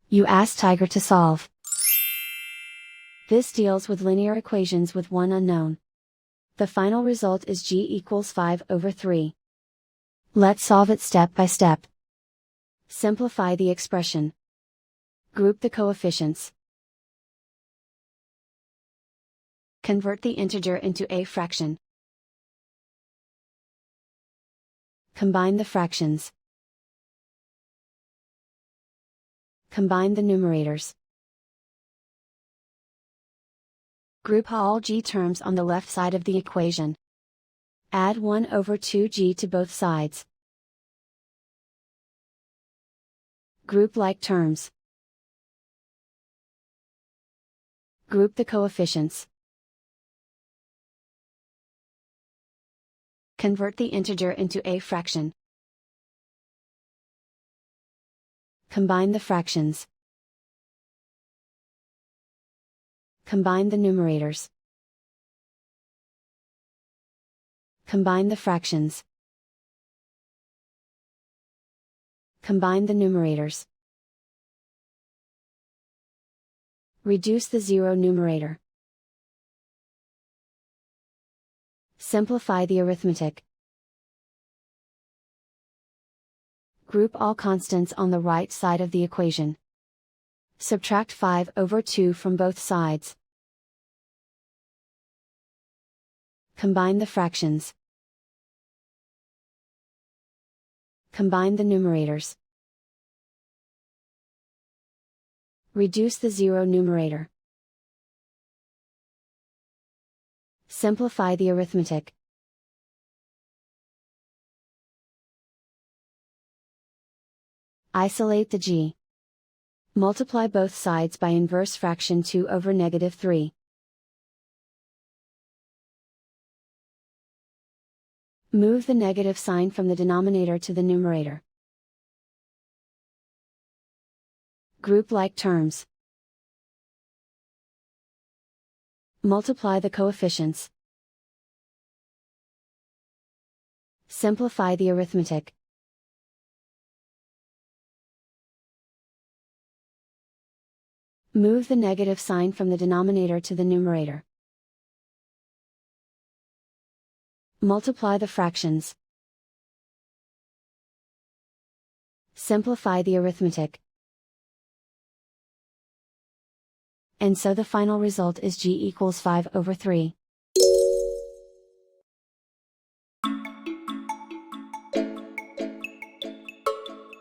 You ask Tiger to solve. This deals with linear equations with one unknown. The final result is g equals 5/3. Let's solve it step by step. Simplify the expression. Group the coefficients. Convert the integer into a fraction. Combine the fractions. Combine the numerators. Group all g terms on the left side of the equation. Add 1/2g to both sides. Group like terms. Group the coefficients. Convert the integer into a fraction. Combine the fractions. Combine the numerators. Combine the fractions. Combine the numerators. Reduce the zero numerator. Simplify the arithmetic. Group all constants on the right side of the equation. Subtract 5/2 from both sides. Combine the fractions. Combine the numerators. Reduce the zero numerator. Simplify the arithmetic. Isolate the g. Multiply both sides by inverse fraction 2/3. Move the negative sign from the denominator to the numerator. Group like terms. Multiply the coefficients. Simplify the arithmetic. Move the negative sign from the denominator to the numerator. Multiply the fractions. Simplify the arithmetic. And so the final result is g equals 5/3.